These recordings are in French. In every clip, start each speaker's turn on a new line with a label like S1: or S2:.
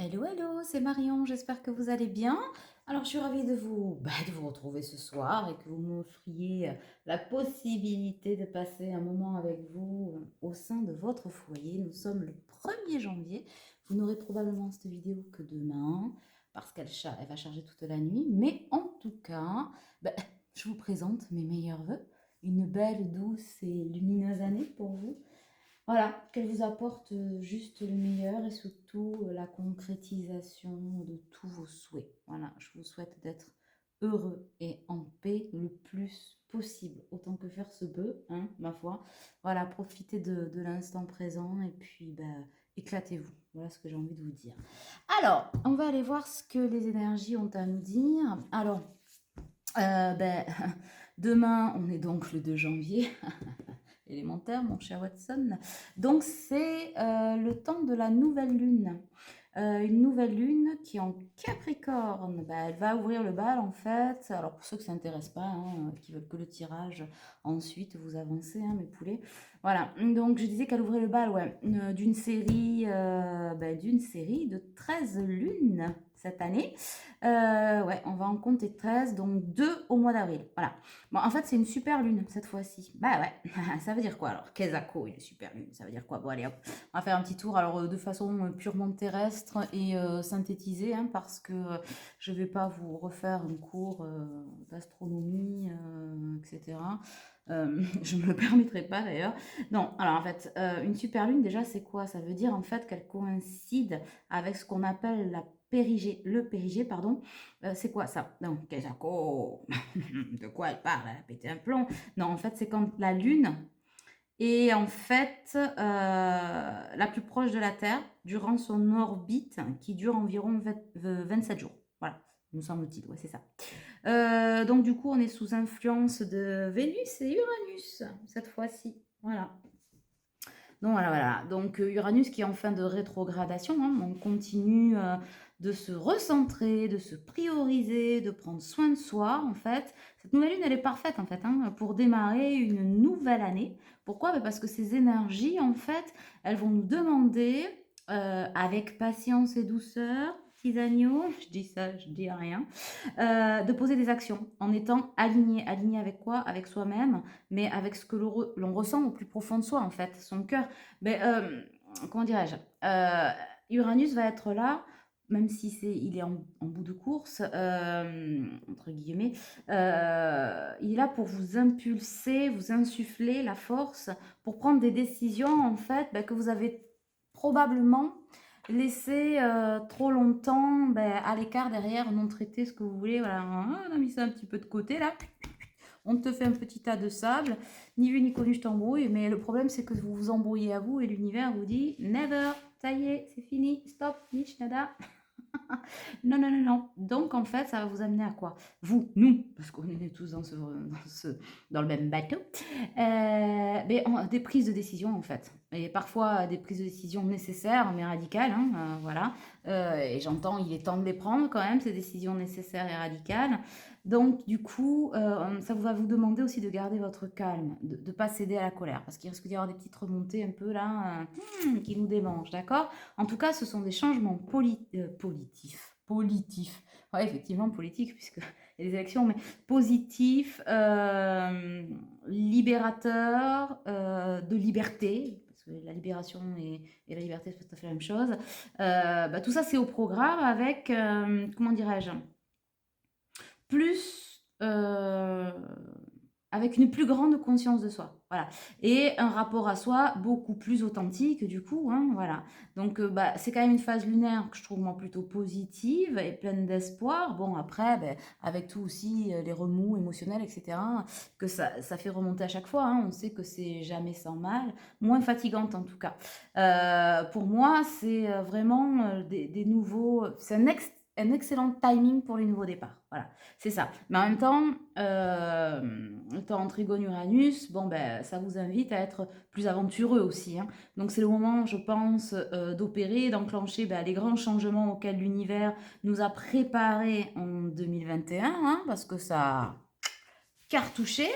S1: Hello, hello, c'est Marion, j'espère que vous allez bien. Alors, je suis ravie de vous retrouver ce soir et que vous m'offriez la possibilité de passer un moment avec vous au sein de votre foyer. Nous sommes le 1er janvier. Vous n'aurez probablement cette vidéo que demain parce elle va charger toute la nuit. Mais en tout cas, ben, je vous présente mes meilleurs vœux. Une belle, douce et lumineuse année pour vous. Voilà, qu'elle vous apporte juste le meilleur et surtout la concrétisation de tous vos souhaits. Voilà, je vous souhaite d'être heureux et en paix le plus possible, autant que faire se peut, hein, ma foi. Voilà, profitez de l'instant présent et puis ben, éclatez-vous. Voilà ce que j'ai envie de vous dire. Alors, on va aller voir ce que les énergies ont à nous dire. Alors, ben, demain, on est donc le 2 janvier. Élémentaire, mon cher Watson. Donc, c'est le temps de la nouvelle lune. Une nouvelle lune qui est en Capricorne, bah, elle va ouvrir le bal en fait. Alors pour ceux que ça n'intéresse pas, hein, qui veulent que le tirage, ensuite vous avancez, hein, mes poulets. Voilà, donc je disais qu'elle ouvrait le bal, ouais, d'une série de 13 lunes cette année. Ouais, on va en compter 13, donc 2 au mois d'avril. Voilà. Bon, en fait, c'est une super lune cette fois-ci. Bah ouais, ça veut dire quoi alors? Kezako, une super lune, ça veut dire quoi? Bon, allez hop, on va faire un petit tour alors de façon purement terrestre et synthétisée, hein, parce que je ne vais pas vous refaire un cours d'astronomie, etc. Je ne me le permettrai pas d'ailleurs. Non, alors en fait, une super lune, déjà, c'est quoi? Ça veut dire en fait qu'elle coïncide avec ce qu'on appelle le périgée, pardon. C'est quoi ça? Donc, Kezako, de quoi elle parle? Elle a pété un plomb. Non, en fait, c'est quand la lune et en fait, la plus proche de la Terre durant son orbite qui dure environ 27 jours. Voilà, me semble-t-il, ouais, c'est ça. Donc du coup, on est sous influence de Vénus et Uranus cette fois-ci. Voilà. Donc voilà, voilà. Donc Uranus qui est en fin de rétrogradation, hein, on continue de se recentrer, de se prioriser, de prendre soin de soi en fait. Cette nouvelle lune, elle est parfaite en fait, hein, pour démarrer une nouvelle année. Pourquoi? Ben, parce que ces énergies en fait, elles vont nous demander avec patience et douceur, petits agneaux, je dis ça, je dis rien, de poser des actions en étant aligné. Aligné avec quoi? Avec soi-même, mais avec ce que l'on ressent au plus profond de soi, en fait, son cœur. Mais, comment dirais-je? Uranus va être là, même si il est en bout de course, entre guillemets, il est là pour vous impulser, vous insuffler la force pour prendre des décisions, en fait, bah, que vous avez probablement laissé trop longtemps à l'écart derrière, non traité, ce que vous voulez. Voilà, on a mis ça un petit peu de côté là. On te fait un petit tas de sable, ni vu ni connu, je t'embrouille. Mais le problème, c'est que vous vous embrouillez à vous et l'univers vous dit never, ça y est, c'est fini, stop, niche, nada. Non, non, non, non. Donc, en fait, ça va vous amener à quoi? Vous, nous, parce qu'on est tous dans le même bateau, des prises de décision, en fait. Et parfois, des prises de décision nécessaires, mais radicales, hein, voilà. Et j'entends, il est temps de les prendre quand même, ces décisions nécessaires et radicales. Donc, du coup, ça va vous demander aussi de garder votre calme, de ne pas céder à la colère, parce qu'il risque d'y avoir des petites remontées un peu là, qui nous démangent, d'accord? En tout cas, ce sont des changements politifs. Politifs. Ouais, effectivement, politique, puisque il y a des élections, mais positifs, libérateurs, de liberté, parce que la libération et la liberté, c'est pas tout à fait la même chose. Tout ça, c'est au programme avec, comment dirais-je, plus avec une plus grande conscience de soi, voilà, et un rapport à soi beaucoup plus authentique du coup, hein, voilà. Donc c'est quand même une phase lunaire que je trouve moi plutôt positive et pleine d'espoir. Bon après, avec tout aussi les remous émotionnels, etc., que ça fait remonter à chaque fois, hein. On sait que c'est jamais sans mal, moins fatigante en tout cas. Pour moi, c'est vraiment des nouveaux, c'est un excellent timing pour les nouveaux départs. Voilà, c'est ça. Mais en même temps, étant en trigone Uranus, bon, ça vous invite à être plus aventureux aussi, hein. Donc c'est le moment, je pense, d'opérer, d'enclencher les grands changements auxquels l'univers nous a préparés en 2021, hein, parce que ça cartouché,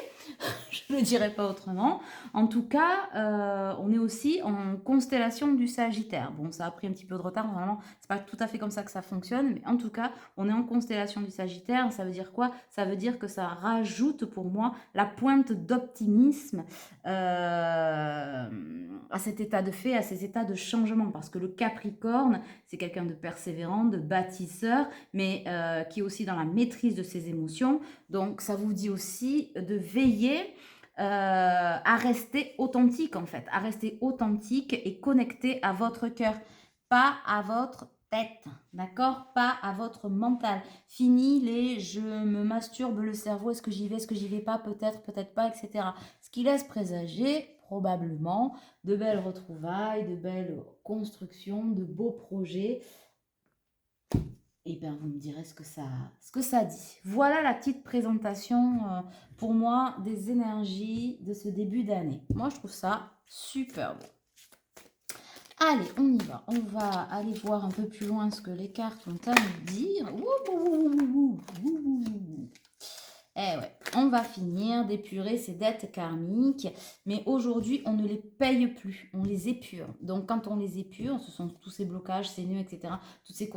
S1: je ne le dirais pas autrement. En tout cas, on est aussi en constellation du Sagittaire. Bon, ça a pris un petit peu de retard, normalement, c'est pas tout à fait comme ça que ça fonctionne, mais en tout cas, on est en constellation du Sagittaire. Ça veut dire quoi? Ça veut dire que ça rajoute pour moi la pointe d'optimisme à cet état de fait, à ces états de changement, parce que le Capricorne, c'est quelqu'un de persévérant, de bâtisseur, mais qui est aussi dans la maîtrise de ses émotions. Donc, ça vous dit aussi de veiller à rester authentique, en fait, à rester authentique et connecté à votre cœur, pas à votre tête, d'accord? Pas à votre mental. Fini les je me masturbe le cerveau, est-ce que j'y vais pas, peut-être, peut-être pas, etc. Ce qui laisse présager probablement de belles retrouvailles, de belles constructions, de beaux projets. Et bien, vous me direz ce que ça dit. Voilà la petite présentation pour moi des énergies de ce début d'année. Moi, je trouve ça super beau. Allez, on y va. On va aller voir un peu plus loin ce que les cartes ont à nous dire. Eh ouais, on va finir d'épurer ces dettes karmiques, mais aujourd'hui, on ne les paye plus, on les épure. Donc, quand on les épure, ce sont tous ces blocages, ces nœuds, etc., toutes ces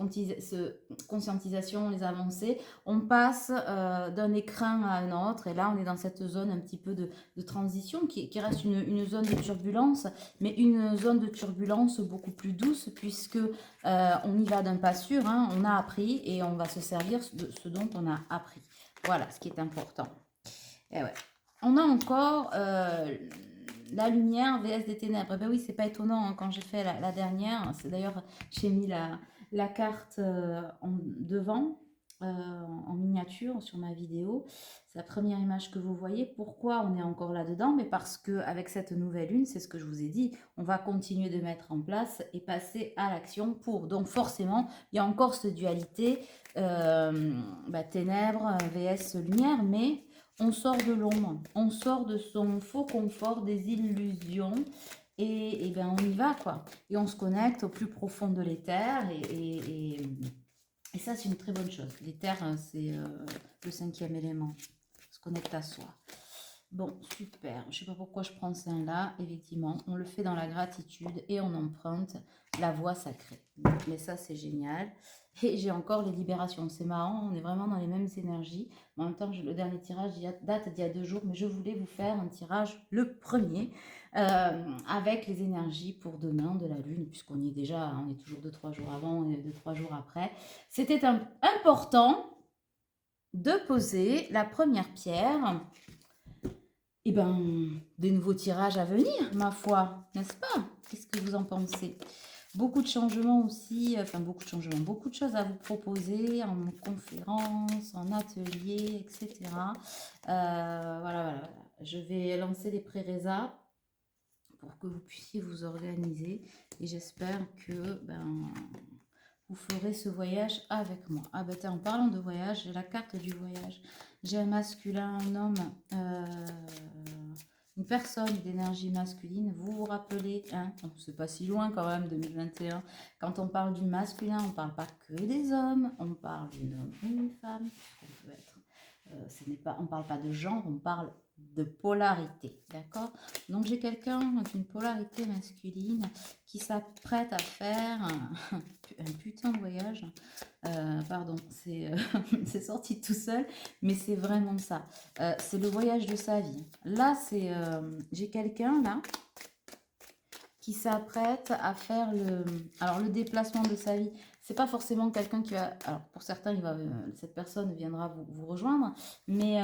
S1: conscientisations, les avancées, on passe d'un écrin à un autre, et là, on est dans cette zone un petit peu de transition qui reste une zone de turbulence, mais une zone de turbulence beaucoup plus douce, puisque on y va d'un pas sûr, hein, on a appris, et on va se servir de ce dont on a appris. Voilà ce qui est important. Et ouais. On a encore la lumière vs des ténèbres. Ben oui, c'est pas étonnant hein, quand j'ai fait la dernière. C'est d'ailleurs, j'ai mis la carte devant, en miniature sur ma vidéo. C'est la première image que vous voyez. Pourquoi on est encore là-dedans? Mais parce qu'avec cette nouvelle lune, c'est ce que je vous ai dit, on va continuer de mettre en place et passer à l'action pour. Donc forcément, il y a encore cette dualité ténèbres vs lumière, mais on sort de l'ombre, on sort de son faux confort, des illusions, et ben on y va quoi. Et on se connecte au plus profond de l'éther, et ça c'est une très bonne chose. L'éther, c'est le 5e élément, on se connecte à soi. Bon, super. Je ne sais pas pourquoi je prends ça là. Effectivement, on le fait dans la gratitude et on emprunte la voie sacrée. Mais ça, c'est génial. Et j'ai encore les libérations. C'est marrant, on est vraiment dans les mêmes énergies. En même temps, le dernier tirage date d'il y a 2 jours, mais je voulais vous faire un tirage, le premier, avec les énergies pour demain de la Lune, puisqu'on y est déjà, on est toujours 2-3 jours avant et 2-3 jours après. C'était important de poser la première pierre. Eh bien, des nouveaux tirages à venir, ma foi, n'est-ce pas? Qu'est-ce que vous en pensez? Beaucoup de changements aussi, enfin beaucoup de changements, beaucoup de choses à vous proposer en conférence, en atelier, etc. Voilà. Je vais lancer les pré-résas pour que vous puissiez vous organiser et j'espère que vous ferez ce voyage avec moi. Ah ben tiens, en parlant de voyage, j'ai la carte du voyage. J'ai un masculin, un homme, une personne d'énergie masculine. Vous vous rappelez, hein, c'est pas si loin quand même, 2021. Quand on parle du masculin, on parle pas que des hommes, on parle d'un homme et d'une femme. On peut être, on parle pas de genre, on parle de polarité, d'accord? Donc j'ai quelqu'un d'une polarité masculine qui s'apprête à faire un putain de voyage. Pardon, c'est sorti tout seul, mais c'est vraiment ça. C'est le voyage de sa vie. Là, j'ai quelqu'un là qui s'apprête à faire le déplacement de sa vie. C'est pas forcément quelqu'un qui va. Alors pour certains, cette personne viendra vous rejoindre, mais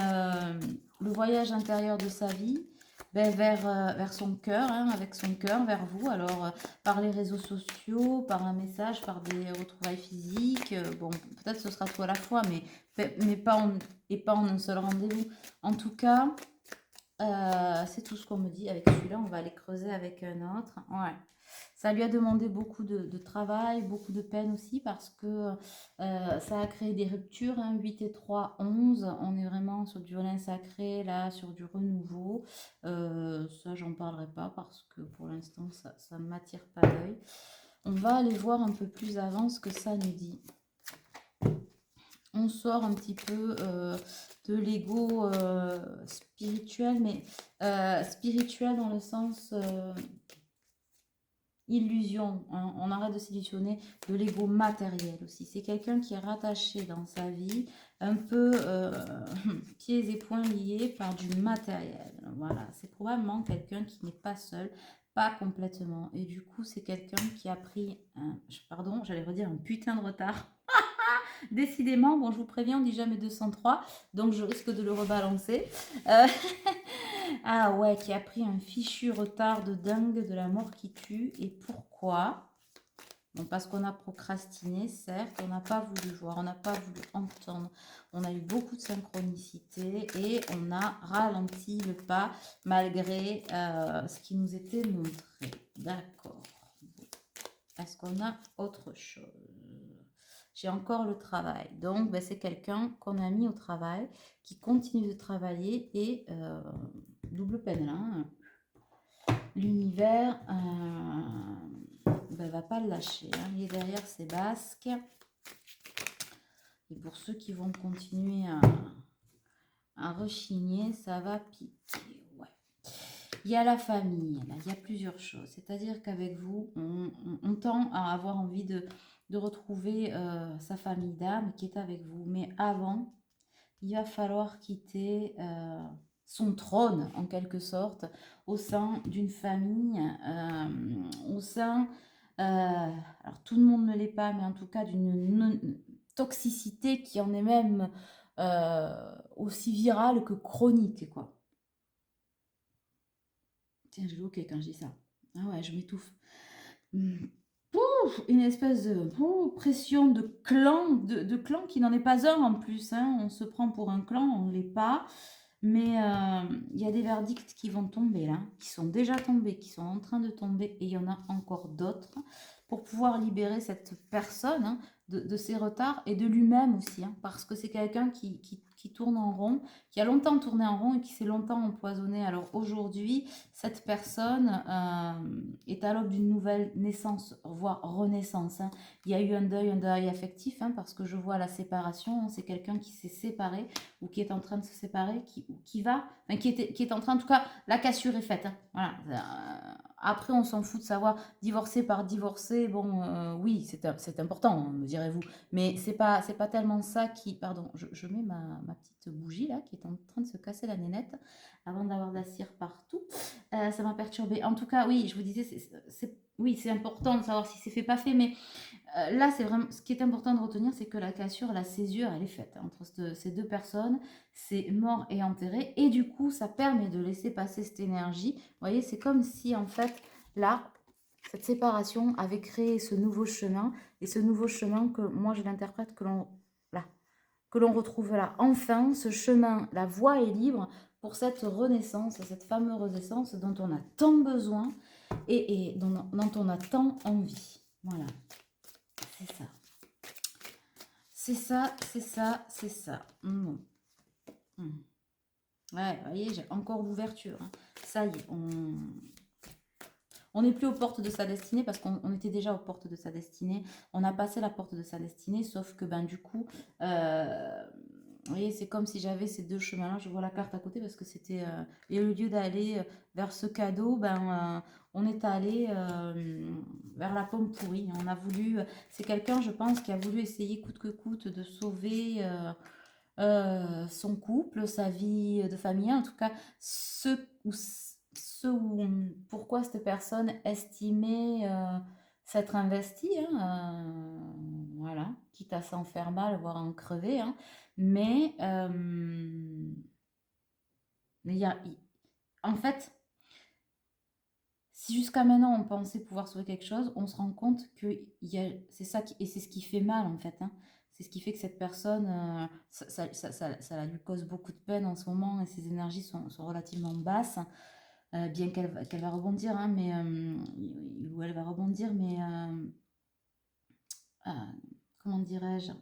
S1: le voyage intérieur de sa vie. Vers son cœur, hein, avec son cœur, vers vous. Alors, par les réseaux sociaux, par un message, par des retrouvailles physiques. Bon, peut-être ce sera tout à la fois, mais pas en un seul rendez-vous. En tout cas, c'est tout ce qu'on me dit. Avec celui-là, on va aller creuser avec un autre. Ouais. Ça lui a demandé beaucoup de travail, beaucoup de peine aussi parce que ça a créé des ruptures. Hein, 8 et 3, 11. On est vraiment sur du lin sacré, là, sur du renouveau. Ça, j'en parlerai pas parce que pour l'instant, ça ne m'attire pas l'œil. On va aller voir un peu plus avant ce que ça nous dit. on sort un petit peu de l'ego spirituel, mais spirituel dans le sens illusion, hein. On arrête de s'illusionner, de l'ego matériel aussi. C'est quelqu'un qui est rattaché dans sa vie, un peu pieds et poings liés par du matériel. Voilà, c'est probablement quelqu'un qui n'est pas seul, pas complètement. Et du coup, c'est quelqu'un qui a pris, pardon, j'allais redire un putain de retard. Décidément, bon, je vous préviens, on dit jamais 203, donc je risque de le rebalancer. Euh, ah ouais, qui a pris un fichu retard de dingue de la mort qui tue. Et pourquoi? Bon, parce qu'on a procrastiné, certes, on n'a pas voulu voir, on n'a pas voulu entendre, on a eu beaucoup de synchronicité et on a ralenti le pas malgré ce qui nous était montré. D'accord. Est-ce qu'on a autre chose? J'ai encore le travail. Donc, ben, c'est quelqu'un qu'on a mis au travail, qui continue de travailler et double peine là, hein. L'univers ben, va pas le lâcher, hein. Il est derrière ses basques. Et pour ceux qui vont continuer à rechigner, ça va piquer. Ouais. Il y a la famille, là, il y a plusieurs choses. C'est-à-dire qu'avec vous, on tend à avoir envie de retrouver sa famille d'âme qui est avec vous. Mais avant, il va falloir quitter son trône, en quelque sorte, au sein d'une famille, au sein, alors tout le monde ne l'est pas, mais en tout cas d'une toxicité qui en est même aussi virale que chronique, quoi. Tiens, je vais ok quand je dis ça. Ah ouais, je m'étouffe. Une espèce de pression de clan qui n'en est pas un en plus, hein. On se prend pour un clan, on ne l'est pas. Mais il y a des verdicts qui vont tomber là, qui sont déjà tombés, qui sont en train de tomber, et il y en a encore d'autres, pour pouvoir libérer cette personne, hein, de ses retards et de lui-même aussi, hein, parce que c'est quelqu'un qui tourne en rond, qui a longtemps tourné en rond et qui s'est longtemps empoisonné. Alors aujourd'hui, cette personne est à l'aube d'une nouvelle naissance, voire renaissance, hein. Il y a eu un deuil affectif, hein, parce que je vois la séparation, hein. C'est quelqu'un qui s'est séparé ou qui est en train de se séparer, qui va, enfin, qui est en train, en tout cas, la cassure est faite, hein. Voilà. Après, on s'en fout de savoir divorcer par divorcer. Bon, oui, c'est important, hein, me direz-vous. Mais c'est pas tellement ça qui. Pardon, je mets ma petite bougie là qui est en train de se casser la nénette avant d'avoir de la cire partout. Ça m'a perturbée. En tout cas, oui, je vous disais, oui, c'est important de savoir si c'est fait, pas fait, mais là, c'est vraiment ce qui est important de retenir, c'est que la cassure, la césure, elle est faite, hein, entre ces deux personnes. C'est mort et enterré. Et du coup, ça permet de laisser passer cette énergie. Vous voyez, c'est comme si, en fait, là, cette séparation avait créé ce nouveau chemin. Et ce nouveau chemin, que moi, je l'interprète là, que l'on retrouve là. Enfin, ce chemin, la voie est libre pour cette renaissance, cette fameuse essence dont on a tant besoin et dont on a tant envie. Voilà. C'est ça. C'est ça, c'est ça, c'est ça. Ouais, vous voyez, j'ai encore l'ouverture, hein. Ça y est, on n'est plus aux portes de sa destinée parce qu'on était déjà aux portes de sa destinée. On a passé la porte de sa destinée, sauf que ben du coup, vous voyez, c'est comme si j'avais ces deux chemins-là. Je vois la carte à côté parce que c'était... et au lieu d'aller vers ce cadeau, ben, on est allé vers la pomme pourrie. On a voulu... c'est quelqu'un, je pense, qui a voulu essayer coûte que coûte de sauver son couple, sa vie de famille. En tout cas, pourquoi cette personne estimait s'être investie, hein, voilà, quitte à s'en faire mal, voire en crever, hein. Mais il y a, en fait, si jusqu'à maintenant on pensait pouvoir sauver quelque chose, on se rend compte que c'est ça et c'est ce qui fait mal en fait, hein. C'est ce qui fait que cette personne, ça lui cause beaucoup de peine en ce moment et ses énergies sont relativement basses, bien qu'elle va rebondir, hein, mais ou elle va rebondir, mais euh, comment dirais-je?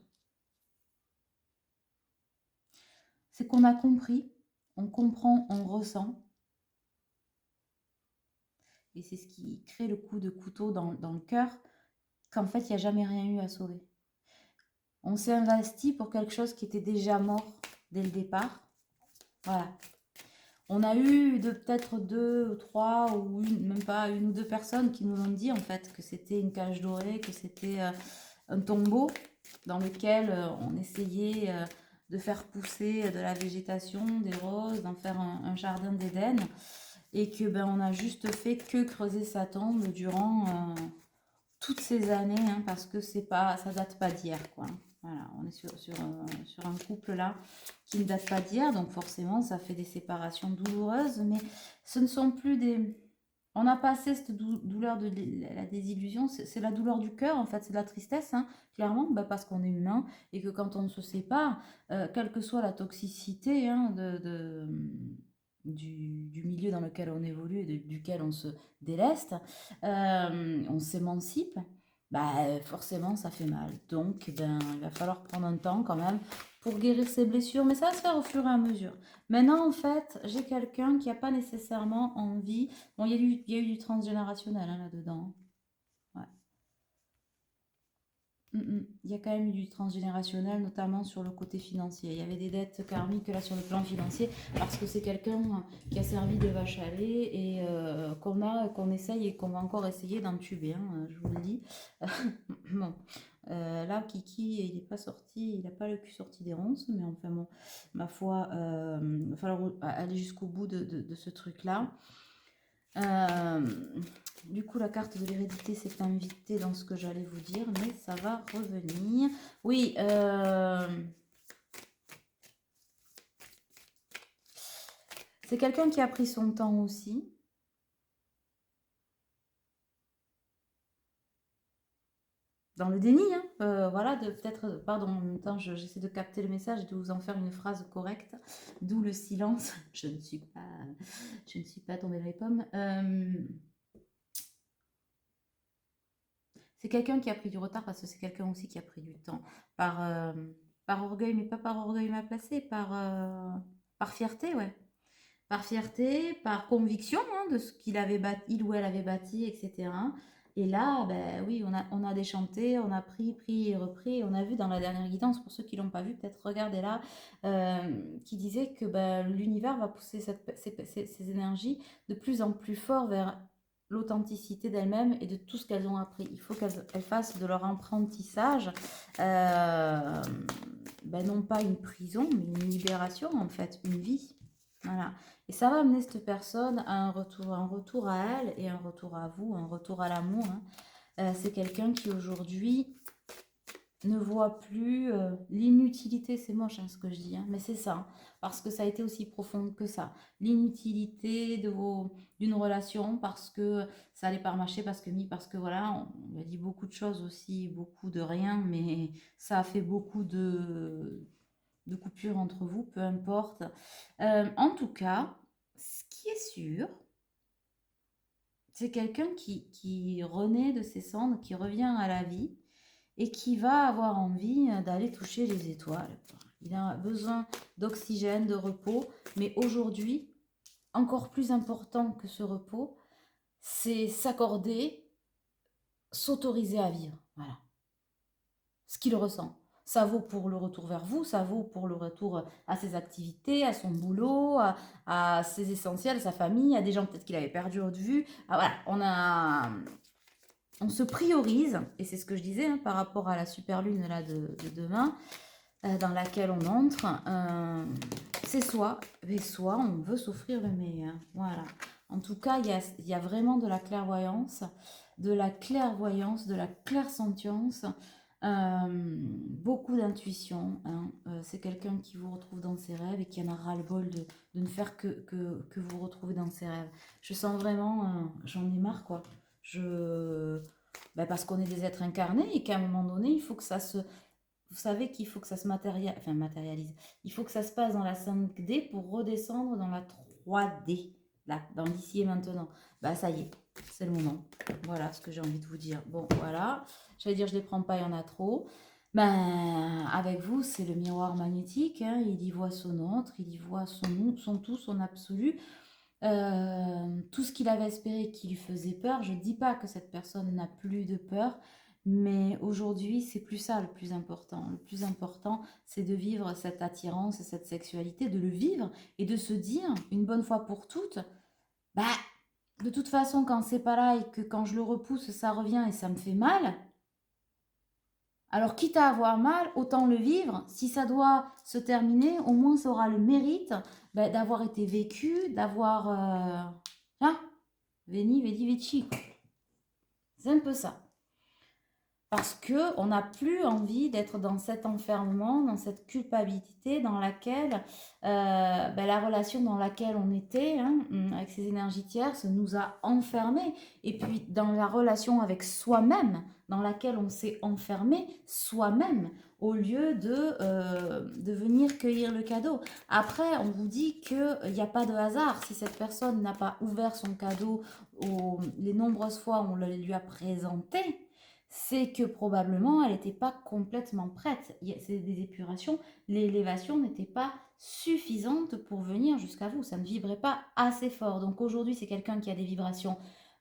S1: C'est qu'on a compris, on comprend, on ressent, et c'est ce qui crée le coup de couteau dans le cœur, qu'en fait il n'y a jamais rien eu à sauver. On s'est investi pour quelque chose qui était déjà mort dès le départ. Voilà. On a eu peut-être deux ou trois ou même pas une ou deux personnes qui nous ont dit en fait que c'était une cage dorée, que c'était un tombeau dans lequel on essayait de faire pousser de la végétation, des roses, d'en faire un jardin d'Éden, et que ben on a juste fait que creuser sa tombe durant toutes ces années, hein, parce que c'est pas, ça date pas d'hier, quoi. Voilà, on est sur un couple là qui ne date pas d'hier, donc forcément ça fait des séparations douloureuses, mais ce ne sont plus des... On a passé cette douleur de la désillusion, c'est la douleur du cœur en fait, c'est de la tristesse, hein, clairement, bah, parce qu'on est humain et que quand on se sépare, quelle que soit la toxicité hein, du milieu dans lequel on évolue et duquel on se déleste, on s'émancipe, bah, forcément ça fait mal. Donc ben, il va falloir prendre un temps quand même pour guérir ses blessures, mais ça va se faire au fur et à mesure. Maintenant, en fait, j'ai quelqu'un qui n'a pas nécessairement envie. Bon, il y a eu du transgénérationnel hein, là-dedans. Ouais. Il y a quand même eu du transgénérationnel, notamment sur le côté financier. Il y avait des dettes karmiques là sur le plan financier, parce que c'est quelqu'un qui a servi de vache à lait et qu'on essaye et qu'on va encore essayer d'entuber, hein, je vous le dis. Bon, là, Kiki, il n'est pas sorti, il n'a pas le cul sorti des ronces, mais enfin bon, ma foi, il va falloir aller jusqu'au bout de ce truc-là. Du coup, la carte de l'hérédité s'est invitée dans ce que j'allais vous dire, mais ça va revenir. Oui, c'est quelqu'un qui a pris son temps aussi. Dans le déni, hein, voilà, de peut-être, pardon, en même temps, j'essaie de capter le message et de vous en faire une phrase correcte, d'où le silence. Je ne suis pas tombée dans les pommes. C'est quelqu'un qui a pris du retard parce que c'est quelqu'un aussi qui a pris du temps. Par, euh, par orgueil, mais pas par orgueil mal placé, par fierté, ouais. Par fierté, par conviction hein, de ce qu'il avait bâti, il ou elle avait bâti, etc. Et là, ben oui, on a déchanté, on a pris et repris. On a vu dans la dernière guidance, pour ceux qui l'ont pas vu, peut-être regardez là, qui disait que ben, l'univers va pousser ces énergies de plus en plus fort vers l'authenticité d'elles-mêmes et de tout ce qu'elles ont appris. Il faut qu'elles fassent de leur apprentissage, ben non pas une prison, mais une libération en fait, une vie. Voilà. Et ça va amener cette personne à un retour à elle et un retour à vous, un retour à l'amour. Hein. C'est quelqu'un qui aujourd'hui ne voit plus l'inutilité, c'est moche hein, ce que je dis, hein, mais c'est ça, hein, parce que ça a été aussi profond que ça. L'inutilité d'une relation parce que ça allait pas marcher, parce que voilà, on a dit beaucoup de choses aussi, beaucoup de rien, mais ça a fait beaucoup de coupures entre vous, peu importe. En tout cas, ce qui est sûr, c'est quelqu'un qui renaît de ses cendres, qui revient à la vie et qui va avoir envie d'aller toucher les étoiles. Il a besoin d'oxygène, de repos, mais aujourd'hui, encore plus important que ce repos, c'est s'accorder, s'autoriser à vivre. Voilà. Ce qu'il ressent. Ça vaut pour le retour vers vous, ça vaut pour le retour à ses activités, à son boulot, à ses essentiels, à sa famille, à des gens peut-être qu'il avait perdu de vue. Ah, voilà, on se priorise, et c'est ce que je disais hein, par rapport à la super lune là, de demain, dans laquelle on entre. C'est soit, mais soit on veut s'offrir le meilleur. Voilà. En tout cas, il y a vraiment de la clairvoyance, de la clairsentience. Beaucoup d'intuition. Hein. C'est quelqu'un qui vous retrouve dans ses rêves et qui en a ras-le-bol de ne faire que vous retrouver dans ses rêves. Je sens vraiment, j'en ai marre quoi. Ben parce qu'on est des êtres incarnés et qu'à un moment donné, il faut que ça se... Vous savez qu'il faut que ça se matérialise. Il faut que ça se passe dans la 5D pour redescendre dans la 3D. Là, dans l'ici et maintenant. Bah ça y est, c'est le moment. Voilà ce que j'ai envie de vous dire. Bon, voilà. J'allais dire, je ne les prends pas, il y en a trop. Ben, avec vous, c'est le miroir magnétique. Hein. Il y voit son autre, il y voit son tout, son absolu. Tout ce qu'il avait espéré qui lui faisait peur. Je ne dis pas que cette personne n'a plus de peur, Mais aujourd'hui, c'est plus ça le plus important. Le plus important, c'est de vivre cette attirance, cette sexualité, de le vivre et de se dire, une bonne fois pour toutes, bah, de toute façon, quand c'est pas là et que quand je le repousse, ça revient et ça me fait mal. Alors, quitte à avoir mal, autant le vivre. Si ça doit se terminer, au moins ça aura le mérite d'avoir été vécu, d'avoir... hein, veni, vedi, vici. C'est un peu ça. Parce qu'on n'a plus envie d'être dans cet enfermement, dans cette culpabilité dans laquelle la relation dans laquelle on était, hein, avec ces énergies tierces, nous a enfermés. Et puis dans la relation avec soi-même, dans laquelle on s'est enfermé soi-même, au lieu de venir cueillir le cadeau. Après, on vous dit qu'il n'y a pas de hasard. Si cette personne n'a pas ouvert son cadeau les nombreuses fois où on le lui a présenté, c'est que probablement elle n'était pas complètement prête. C'est des épurations, l'élévation n'était pas suffisante pour venir jusqu'à vous. Ça ne vibrait pas assez fort. Donc aujourd'hui, c'est quelqu'un qui a des vibrations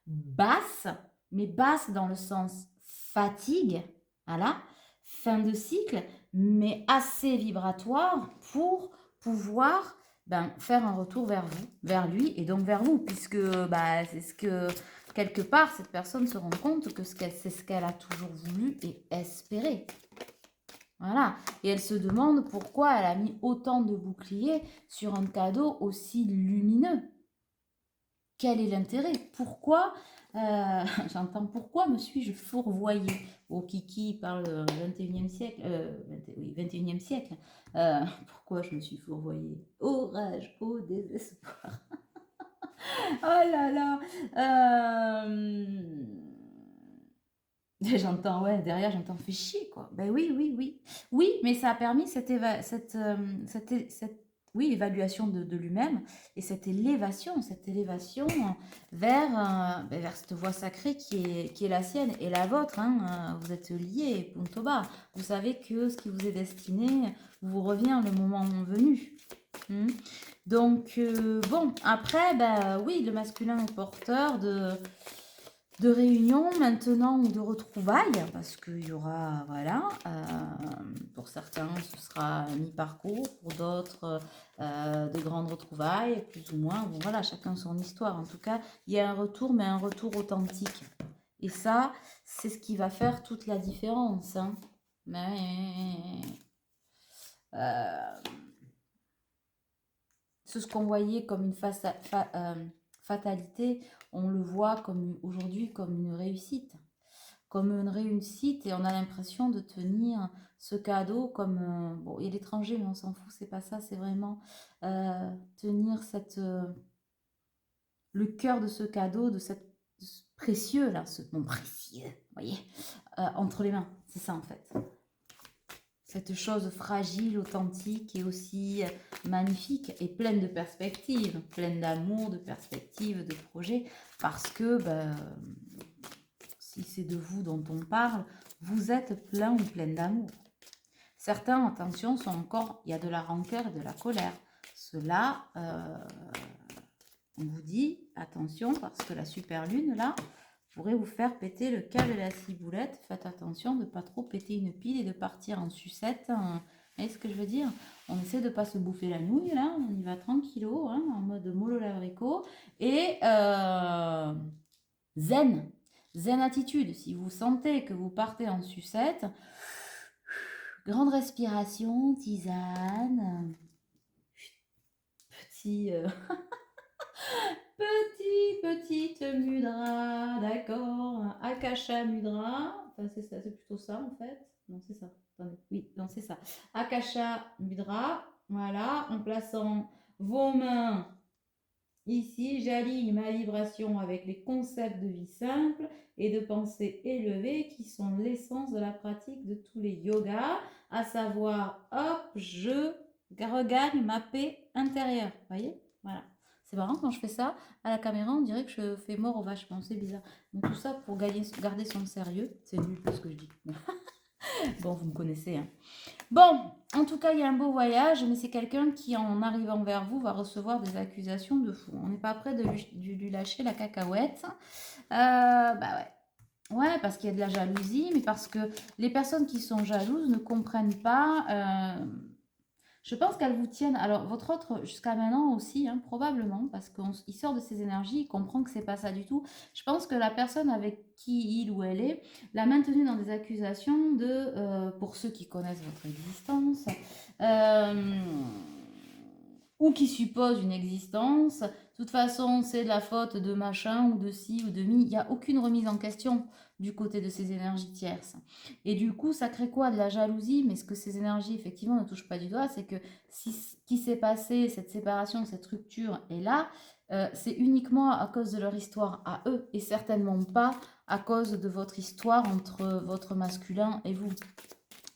S1: basses, mais basses dans le sens fatigue, voilà, fin de cycle, mais assez vibratoire pour pouvoir faire un retour vers vous, vers lui et donc vers vous, puisque c'est ce que quelque part, cette personne se rend compte que c'est ce qu'elle a toujours voulu et espéré. Voilà. Et elle se demande pourquoi elle a mis autant de boucliers sur un cadeau aussi lumineux. Quel est l'intérêt? Pourquoi j'entends pourquoi me suis-je fourvoyée? Oh, Kiki parle 21e siècle. Oui, 21e siècle. Pourquoi je me suis fourvoyée? Oh rage, oh désespoir. Oh là là. J'entends, ouais, derrière, j'entends fait chier, quoi. Ben oui, oui, oui. Oui, mais ça a permis oui, évaluation de lui-même et cette élévation vers cette voie sacrée qui est la sienne et la vôtre. Hein. Vous êtes liés, punto bar. Vous savez que ce qui vous est destiné vous revient le moment venu. Donc, bon, après, oui, le masculin est porteur de réunions maintenant ou de retrouvailles, parce qu'il y aura, voilà, pour certains, ce sera mi-parcours, pour d'autres, de grandes retrouvailles, plus ou moins. Bon, voilà, chacun son histoire. En tout cas, il y a un retour, mais un retour authentique. Et ça, c'est ce qui va faire toute la différence. Hein. Mais... ce qu'on voyait comme une fatalité, on le voit aujourd'hui comme une réussite. Comme une réussite et on a l'impression de tenir ce cadeau comme... bon, il y a l'étranger, mais on s'en fout, c'est pas ça, c'est vraiment tenir le cœur de ce cadeau, de ce précieux, là, ce nom précieux, vous voyez, entre les mains. C'est ça, en fait. Cette chose fragile, authentique et aussi magnifique et pleine de perspectives, pleine d'amour, de perspectives, de projets, parce que si c'est de vous dont on parle, vous êtes plein ou pleine d'amour. Certains, attention, il y a de la rancœur et de la colère. Cela, on vous dit, attention, parce que la super lune, là, pourrait vous faire péter le câble et la ciboulette. Faites attention de ne pas trop péter une pile et de partir en sucette. Vous voyez ce que je veux dire? On essaie de ne pas se bouffer la nouille, là. On y va tranquillo, hein, en mode mollo l'abricot. Et zen. Zen attitude. Si vous sentez que vous partez en sucette, grande respiration, tisane. Petit... petite mudra, d'accord. Akasha mudra. Enfin, c'est ça, c'est plutôt ça en fait. Non, c'est ça. Attendez. Oui, non, c'est ça. Akasha mudra. Voilà, en plaçant vos mains ici, j'aligne ma vibration avec les concepts de vie simple et de pensée élevée qui sont l'essence de la pratique de tous les yogas, à savoir, hop, je regagne ma paix intérieure. Vous voyez? Voilà. C'est marrant quand je fais ça à la caméra, on dirait que je fais mort au vachement, c'est bizarre. Donc tout ça pour garder son sérieux, c'est nul ce que je dis. Bon, vous me connaissez. Hein. Bon, en tout cas, il y a un beau voyage, mais c'est quelqu'un qui, en arrivant vers vous, va recevoir des accusations de fou. On n'est pas prêt de lui lâcher la cacahuète. Ouais. Ouais, parce qu'il y a de la jalousie, mais parce que les personnes qui sont jalouses ne comprennent pas. Je pense qu'elles vous tiennent. Alors, votre autre, jusqu'à maintenant aussi, hein, probablement, parce qu'il sort de ses énergies, il comprend que c'est pas ça du tout. Je pense que la personne avec qui il ou elle est l'a maintenu dans des accusations pour ceux qui connaissent votre existence, euh, ou qui supposent une existence. De toute façon, c'est de la faute de machin ou de ci ou de mi. Il n'y a aucune remise en question du côté de ces énergies tierces. Et du coup, ça crée quoi? De la jalousie, mais ce que ces énergies, effectivement, ne touchent pas du doigt, c'est que si ce qui s'est passé, cette séparation, cette rupture est là, c'est uniquement à cause de leur histoire à eux, et certainement pas à cause de votre histoire entre votre masculin et vous.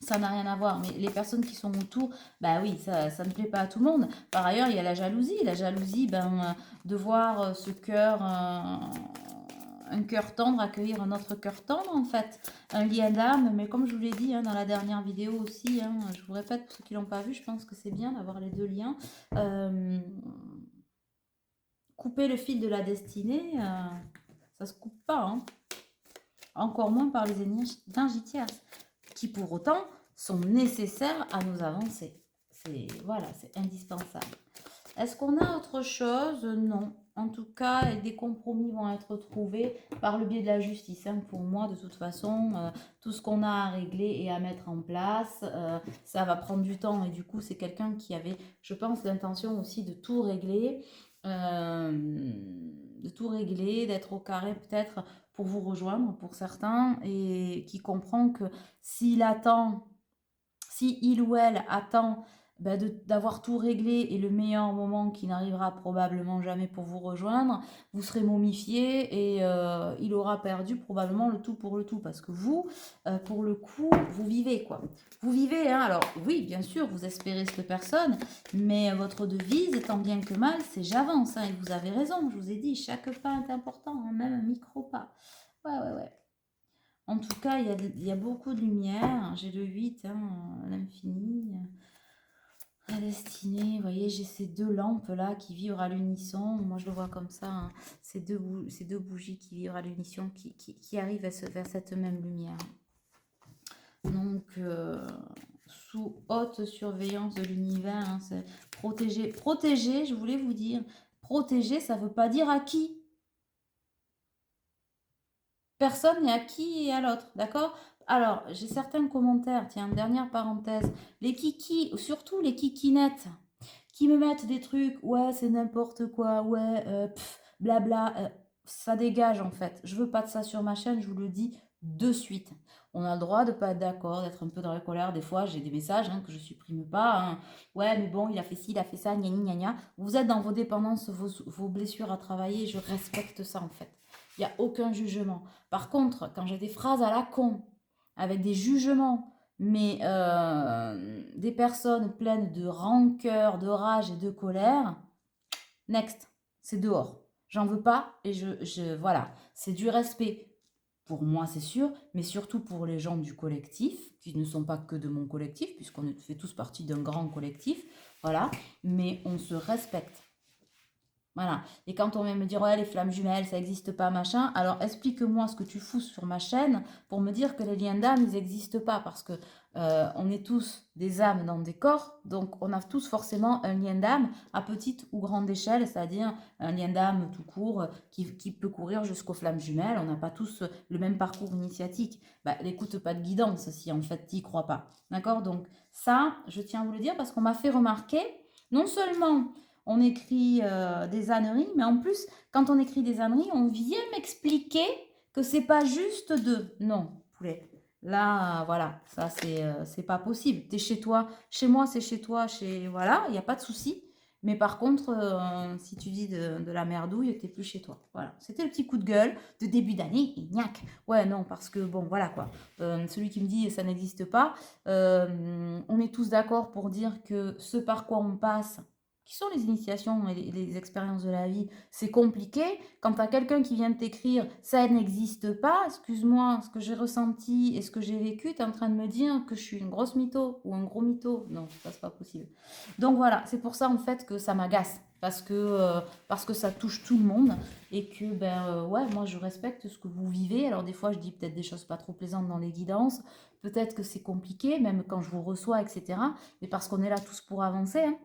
S1: Ça n'a rien à voir, mais les personnes qui sont autour, bah oui, ça ne plaît pas à tout le monde. Par ailleurs, il y a la jalousie. La jalousie, de voir ce cœur, un cœur tendre accueillir un autre cœur tendre, en fait. Un lien d'âme, mais comme je vous l'ai dit dans la dernière vidéo aussi, je vous répète, pour ceux qui ne l'ont pas vu, je pense que c'est bien d'avoir les deux liens. Couper le fil de la destinée, ça se coupe pas, hein. Encore moins par les énergies tierces, qui pour autant sont nécessaires à nous avancer. Voilà, c'est indispensable. Est-ce qu'on a autre chose? Non. En tout cas, des compromis vont être trouvés par le biais de la justice. Pour moi, de toute façon, tout ce qu'on a à régler et à mettre en place, ça va prendre du temps. Et du coup, c'est quelqu'un qui avait, je pense, l'intention aussi de tout régler. D'être au carré peut-être pour vous rejoindre pour certains, et qui comprend que s'il attend, si il ou elle attend d'avoir tout réglé et le meilleur moment qui n'arrivera probablement jamais pour vous rejoindre, vous serez momifié et il aura perdu probablement le tout pour le tout, parce que vous, pour le coup, vous vivez quoi. Vous vivez, hein. Alors oui, bien sûr, vous espérez cette personne, mais votre devise, tant bien que mal, c'est j'avance, hein, et vous avez raison, je vous ai dit, chaque pas est important, hein, même un micro-pas. Ouais. En tout cas, il y a beaucoup de lumière. J'ai le 8, l'infini, la destinée. Vous voyez, j'ai ces deux lampes-là qui vibrent à l'unisson. Moi, je le vois comme ça, hein. Ces deux bougies qui vibrent à l'unisson, qui arrivent vers cette même lumière. Donc, sous haute surveillance de l'univers, hein, c'est protéger. Protéger, je voulais vous dire, protéger, ça ne veut pas dire à qui. Personne n'est acquis à l'autre, d'accord? Alors, j'ai certains commentaires, tiens, dernière parenthèse, les kikis, surtout les kikinettes, qui me mettent des trucs, ouais, c'est n'importe quoi, ouais, blabla, ça dégage en fait. Je veux pas de ça sur ma chaîne, je vous le dis de suite. On a le droit de pas être d'accord, d'être un peu dans la colère. Des fois, j'ai des messages que je supprime pas, hein. Ouais, mais bon, il a fait ci, il a fait ça, gna gna gna. Vous êtes dans vos dépendances, vos blessures à travailler, je respecte ça en fait. Il n'y a aucun jugement. Par contre, quand j'ai des phrases à la con, avec des jugements, mais des personnes pleines de rancœur, de rage et de colère, next, c'est dehors. J'en veux pas et voilà, c'est du respect. Pour moi, c'est sûr, mais surtout pour les gens du collectif, qui ne sont pas que de mon collectif, puisqu'on fait tous partie d'un grand collectif, voilà, mais on se respecte. Voilà. Et quand on vient me dire, ouais, les flammes jumelles, ça n'existe pas, machin, alors explique-moi ce que tu fous sur ma chaîne pour me dire que les liens d'âme, ils n'existent pas. Parce que on est tous des âmes dans des corps, donc on a tous forcément un lien d'âme à petite ou grande échelle, c'est-à-dire un lien d'âme tout court qui peut courir jusqu'aux flammes jumelles. On n'a pas tous le même parcours initiatique. N'écoute pas de guidance si en fait tu n'y crois pas. D'accord? Donc ça, je tiens à vous le dire parce qu'on m'a fait remarquer, non seulement on écrit des âneries, mais en plus, quand on écrit des âneries, on vient m'expliquer que c'est pas juste de... Non, poulet. Là, voilà, ça, c'est pas possible. T'es chez toi. Chez moi, c'est chez toi. Voilà, il n'y a pas de souci. Mais par contre, si tu dis de la merdouille, t'es plus chez toi. Voilà, c'était le petit coup de gueule de début d'année. Et gnac. Ouais, non, parce que, bon, voilà quoi. Celui qui me dit ça n'existe pas, on est tous d'accord pour dire que ce par quoi on passe, qui sont les initiations et les expériences de la vie, c'est compliqué. Quand tu as quelqu'un qui vient de t'écrire « ça n'existe pas », excuse-moi, ce que j'ai ressenti et ce que j'ai vécu, tu es en train de me dire que je suis une grosse mytho ou un gros mytho. Non, ça c'est pas possible. Donc voilà, c'est pour ça en fait que ça m'agace. parce que ça touche tout le monde et que, ouais, moi, je respecte ce que vous vivez. Alors, des fois, je dis peut-être des choses pas trop plaisantes dans les guidances. Peut-être que c'est compliqué, même quand je vous reçois, etc. Mais parce qu'on est là tous pour avancer, hein.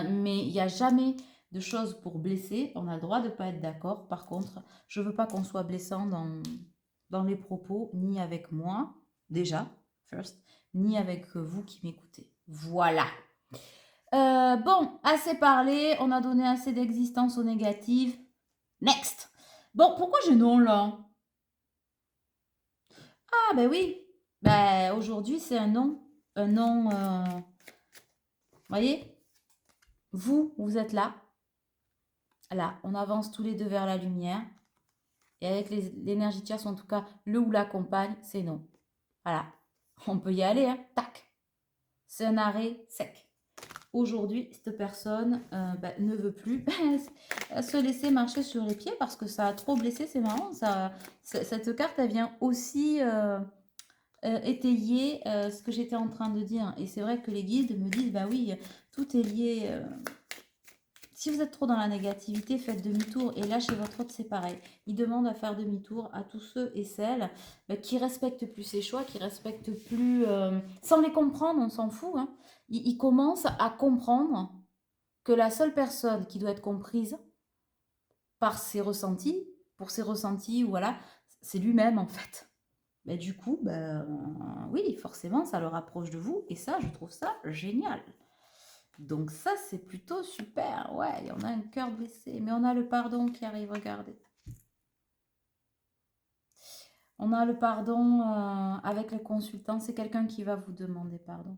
S1: Mais il n'y a jamais de choses pour blesser. On a le droit de ne pas être d'accord. Par contre, je ne veux pas qu'on soit blessant dans les propos, ni avec moi, déjà, first, ni avec vous qui m'écoutez. Voilà. Bon, assez parlé. On a donné assez d'existence aux négatives. Next. Bon, pourquoi j'ai non là? Ah, ben oui. Ben, aujourd'hui, c'est un non. Un non. Voyez? Vous êtes là. Là, on avance tous les deux vers la lumière. Et avec l'énergie tierce, en tout cas, le ou la compagne, c'est non. Voilà. On peut y aller, hein. Tac. C'est un arrêt sec. Aujourd'hui, cette personne ne veut plus se laisser marcher sur les pieds parce que ça a trop blessé. C'est marrant. Cette carte, elle vient aussi étayer ce que j'étais en train de dire. Et c'est vrai que les guides me disent, bah oui, tout est lié. Si vous êtes trop dans la négativité, faites demi-tour. Et là, chez votre autre, c'est pareil. Il demande à faire demi-tour à tous ceux et celles qui respectent plus ses choix, qui respectent plus... sans les comprendre, on s'en fout. Hein. Il commence à comprendre que la seule personne qui doit être comprise par ses ressentis, pour ses ressentis, voilà, c'est lui-même en fait. Mais du coup, oui, forcément, ça le rapproche de vous. Et ça, je trouve ça génial. Donc ça, c'est plutôt super. Ouais, on a un cœur blessé. Mais on a le pardon qui arrive, regardez. On a le pardon avec le consultant. C'est quelqu'un qui va vous demander pardon.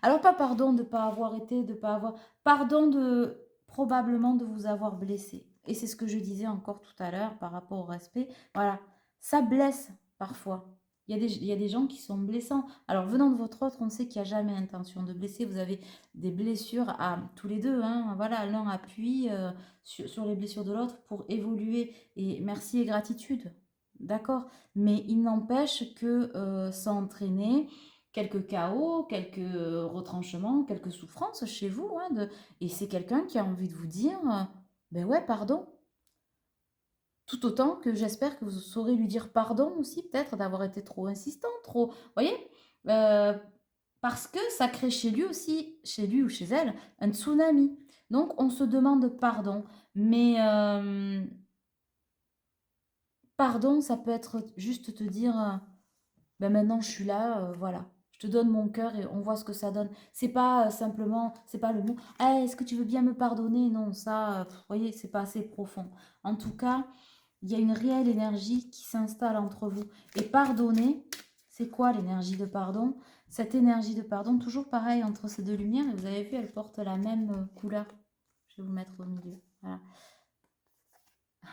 S1: Alors pas pardon de ne pas avoir été, de pas avoir... Pardon de probablement de vous avoir blessé. Et c'est ce que je disais encore tout à l'heure par rapport au respect. Voilà, ça blesse parfois. Il y a des gens qui sont blessants. Alors, venant de votre autre, on sait qu'il n'y a jamais intention de blesser. Vous avez des blessures à tous les deux. Hein. Voilà, l'un appuie sur les blessures de l'autre pour évoluer. Et merci et gratitude. D'accord. Mais il n'empêche que ça entraîner quelques chaos, quelques retranchements, quelques souffrances chez vous. Hein, et c'est quelqu'un qui a envie de vous dire, ben ouais, pardon. Tout autant que j'espère que vous saurez lui dire pardon aussi, peut-être d'avoir été trop insistant, trop... Vous voyez parce que ça crée chez lui aussi, chez lui ou chez elle, un tsunami. Donc on se demande pardon. Mais pardon, ça peut être juste te dire, ben maintenant je suis là, voilà. Je te donne mon cœur et on voit ce que ça donne. C'est pas simplement, c'est pas le mot, hey, est-ce que tu veux bien me pardonner? Non, ça, vous voyez, c'est pas assez profond. En tout cas, il y a une réelle énergie qui s'installe entre vous. Et pardonner, c'est quoi l'énergie de pardon? Cette énergie de pardon, toujours pareil entre ces deux lumières, et vous avez vu, elles portent la même couleur. Je vais vous mettre au milieu. Voilà.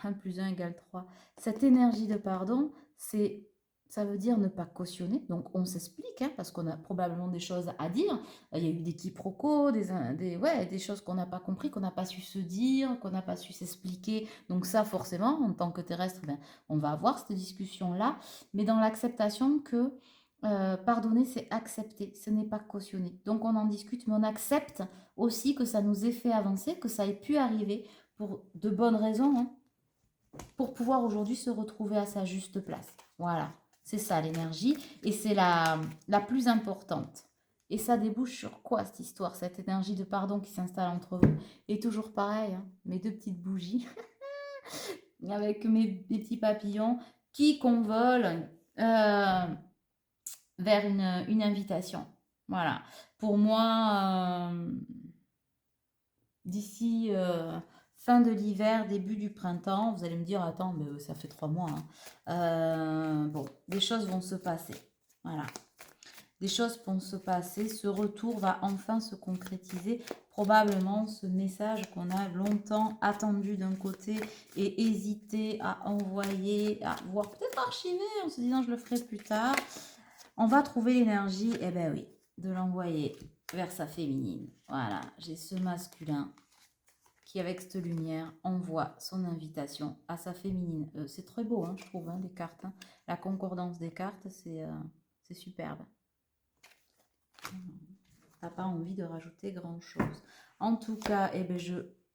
S1: 1 plus 1 égale 3. Cette énergie de pardon, ça veut dire ne pas cautionner. Donc on s'explique, hein, parce qu'on a probablement des choses à dire. Il y a eu des quiproquos, des choses qu'on n'a pas compris, qu'on n'a pas su se dire, qu'on n'a pas su s'expliquer. Donc ça, forcément, en tant que terrestre, on va avoir cette discussion-là. Mais dans l'acceptation que pardonner, c'est accepter, ce n'est pas cautionner. Donc on en discute, mais on accepte aussi que ça nous ait fait avancer, que ça ait pu arriver pour de bonnes raisons, hein, pour pouvoir aujourd'hui se retrouver à sa juste place. Voilà, c'est ça l'énergie et c'est la plus importante. Et ça débouche sur quoi cette histoire, cette énergie de pardon qui s'installe entre vous? Et toujours pareil, hein, mes deux petites bougies avec des petits papillons qui convolent vers une invitation. Voilà, pour moi, d'ici fin de l'hiver, début du printemps, vous allez me dire, attends, mais ça fait 3 mois. Hein. Bon, des choses vont se passer. Voilà. Des choses vont se passer. Ce retour va enfin se concrétiser. Probablement ce message qu'on a longtemps attendu d'un côté et hésité à envoyer, à voire peut-être archiver en se disant je le ferai plus tard. On va trouver l'énergie, eh ben oui, de l'envoyer vers sa féminine. Voilà, j'ai ce masculin qui, avec cette lumière, envoie son invitation à sa féminine. C'est très beau, hein, je trouve, hein, les cartes. Hein. La concordance des cartes, c'est superbe. t'as pas envie de rajouter grand-chose. En tout cas, eh ben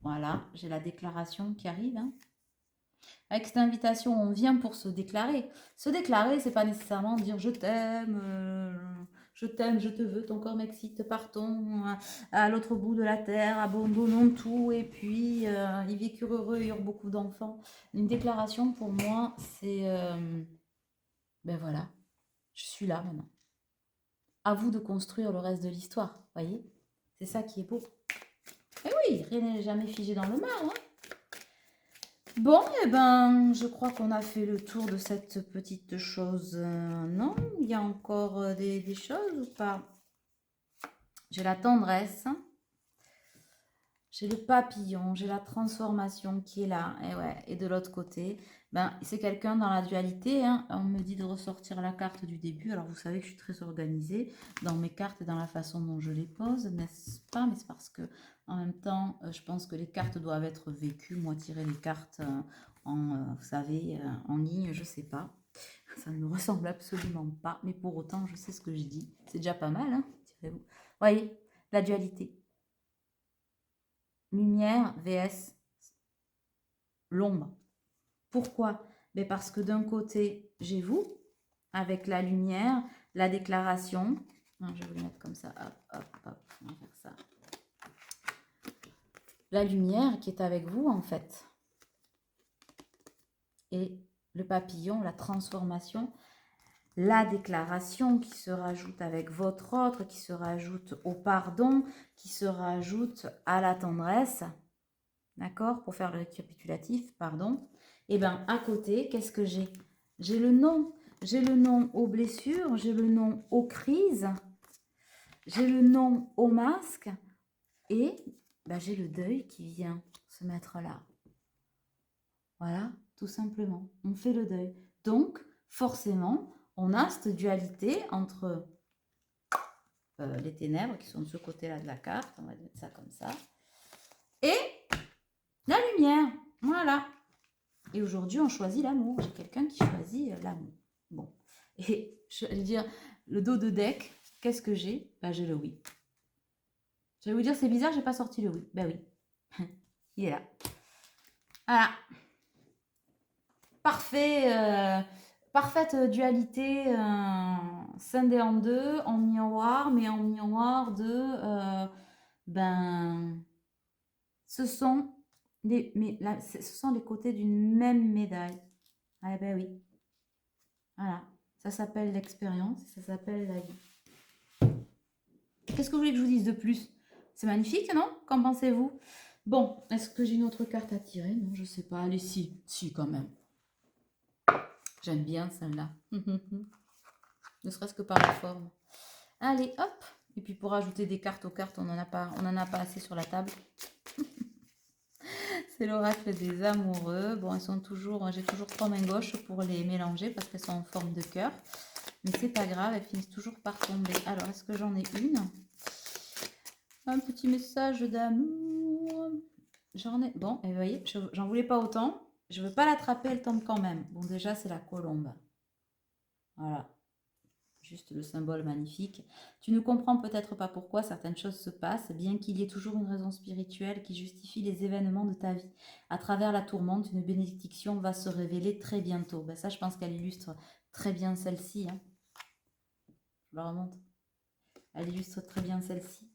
S1: voilà, j'ai la déclaration qui arrive. Hein. Avec cette invitation, on vient pour se déclarer. Se déclarer, c'est pas nécessairement dire je t'aime, je te veux, ton corps m'excite, partons à l'autre bout de la terre, abandonnons tout et puis ils vécurent heureux et eurent beaucoup d'enfants. Une déclaration pour moi, c'est ben voilà, je suis là maintenant. À vous de construire le reste de l'histoire, voyez? C'est ça qui est beau. Et oui, rien n'est jamais figé dans le marbre. Hein. Bon, eh ben, je crois qu'on a fait le tour de cette petite chose. Non, il y a encore des choses ou pas? J'ai la tendresse, j'ai le papillon, j'ai la transformation qui est là. Et ouais, et de l'autre côté, ben, c'est quelqu'un dans la dualité. Hein. On me dit de ressortir la carte du début. Alors, vous savez que je suis très organisée dans mes cartes et dans la façon dont je les pose, n'est-ce pas? Mais c'est parce que, en même temps, je pense que les cartes doivent être vécues. Moi, tirer les cartes vous savez, en ligne, je sais pas. Ça ne me ressemble absolument pas. Mais pour autant, je sais ce que je dis. C'est déjà pas mal, hein, direz-vous. Voyez, la dualité. Lumière vs l'ombre. Pourquoi? Mais parce que d'un côté, j'ai vous, avec la lumière, la déclaration. Non, je vais vous le mettre comme ça. Hop, hop, hop. On va faire ça. La lumière qui est avec vous, en fait. Et le papillon, la transformation, la déclaration qui se rajoute avec votre autre, qui se rajoute au pardon, qui se rajoute à la tendresse. D'accord? Pour faire le récapitulatif, pardon. Et bien, à côté, qu'est-ce que j'ai? J'ai le nom. J'ai le nom aux blessures, j'ai le nom aux crises, j'ai le nom au masque et ben, j'ai le deuil qui vient se mettre là. Voilà, tout simplement. On fait le deuil. Donc, forcément, on a cette dualité entre les ténèbres qui sont de ce côté-là de la carte, on va mettre ça comme ça, et la lumière. Voilà. Et aujourd'hui, on choisit l'amour. J'ai quelqu'un qui choisit l'amour. Bon. Et je vais dire, le dos de deck, qu'est-ce que j'ai? Ben, j'ai le oui. Je vais vous dire, c'est bizarre, j'ai pas sorti le oui. Ben oui. Il est là. Voilà. Parfait. Parfaite dualité scindée en deux, en miroir, mais en miroir de... ben... Ce sont ce sont les côtés d'une même médaille. Ah ben oui. Voilà. Ça s'appelle l'expérience, ça s'appelle la vie. Qu'est-ce que vous voulez que je vous dise de plus? C'est magnifique, non? Qu'en pensez-vous? Bon, est-ce que j'ai une autre carte à tirer? Non, je sais pas. Allez, si quand même. J'aime bien celle-là. Ne serait-ce que par la forme. Allez, hop. Et puis pour ajouter des cartes aux cartes, on n'en a pas assez sur la table. C'est l'oracle des amoureux. Bon, elles sont toujours, j'ai toujours 3 mains gauches pour les mélanger parce qu'elles sont en forme de cœur. Mais c'est pas grave, elles finissent toujours par tomber. Alors, est-ce que j'en ai une? Un petit message d'amour. J'en ai... Bon, et vous voyez, j'en voulais pas autant. Je veux pas l'attraper, elle tombe quand même. Bon, déjà, c'est la colombe. Voilà. Juste le symbole magnifique. Tu ne comprends peut-être pas pourquoi certaines choses se passent, bien qu'il y ait toujours une raison spirituelle qui justifie les événements de ta vie. À travers la tourmente, une bénédiction va se révéler très bientôt. Ben ça, je pense qu'elle illustre très bien celle-ci. Hein. Je la remonte. Elle illustre très bien celle-ci.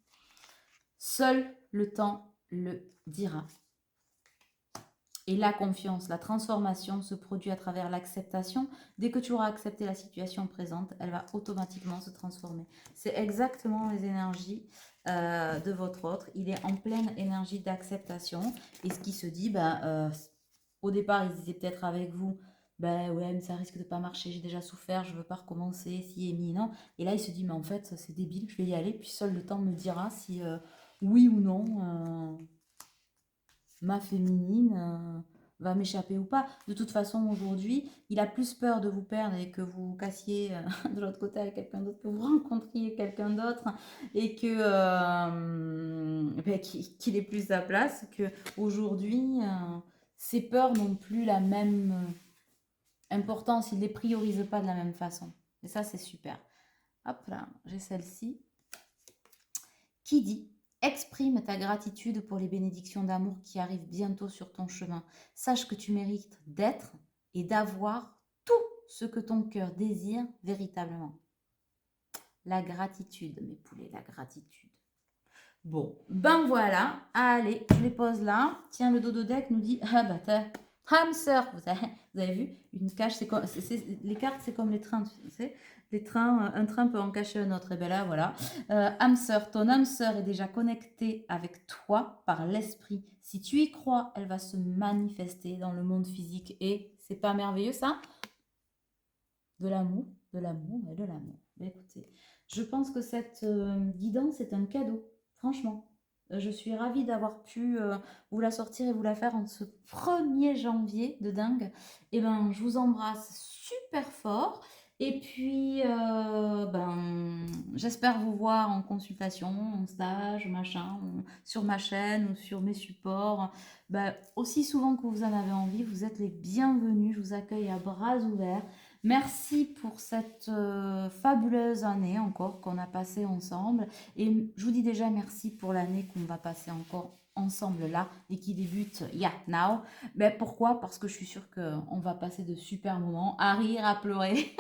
S1: Seul le temps le dira. Et la confiance, la transformation se produit à travers l'acceptation. Dès que tu auras accepté la situation présente, elle va automatiquement se transformer. C'est exactement les énergies de votre autre. Il est en pleine énergie d'acceptation. Et ce qui se dit, au départ, ils étaient peut-être avec vous. Ben ouais, mais ça risque de pas marcher, j'ai déjà souffert, je veux pas recommencer, si et mi, non. Et là, il se dit, mais en fait, c'est débile, je vais y aller, puis seul le temps me dira si oui ou non ma féminine va m'échapper ou pas. De toute façon, aujourd'hui, il a plus peur de vous perdre et que vous cassiez de l'autre côté avec quelqu'un d'autre, que vous rencontriez quelqu'un d'autre et que qu'il ait plus sa place, que aujourd'hui, ses peurs n'ont plus la même importance, il ne les priorise pas de la même façon. Et ça, c'est super. Hop là, j'ai celle-ci. qui dit exprime ta gratitude pour les bénédictions d'amour qui arrivent bientôt sur ton chemin. Sache que tu mérites d'être et d'avoir tout ce que ton cœur désire véritablement. La gratitude, mes poulets, la gratitude. Bon, ben voilà. Allez, je les pose là. Tiens, le dodo deck nous dit ah bah t'as hamster. Vous avez vu une cage, c'est comme les cartes, c'est comme les trains, tu sais. Les trains, un train peut en cacher un autre. Et bien là, voilà. Hamster, ton hamster est déjà connecté avec toi par l'esprit. Si tu y crois, elle va se manifester dans le monde physique. Et c'est pas merveilleux ça? De l'amour, de l'amour et de l'amour. Ben, écoutez, je pense que cette guidance est un cadeau, franchement. Je suis ravie d'avoir pu vous la sortir et vous la faire en ce 1er janvier de dingue. Et ben, je vous embrasse super fort. Et puis, ben, j'espère vous voir en consultation, en stage, machin, sur ma chaîne ou sur mes supports. Ben, aussi souvent que vous en avez envie, vous êtes les bienvenus. Je vous accueille à bras ouverts. Merci pour cette fabuleuse année encore qu'on a passée ensemble. Et je vous dis déjà merci pour l'année qu'on va passer encore ensemble là et qui débute yeah now. Mais pourquoi? Parce que je suis sûre qu'on va passer de super moments à rire, à pleurer,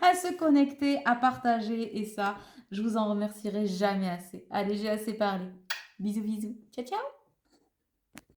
S1: à se connecter, à partager. Et ça, je vous en remercierai jamais assez. Allez, j'ai assez parlé. Bisous, bisous. Ciao, ciao.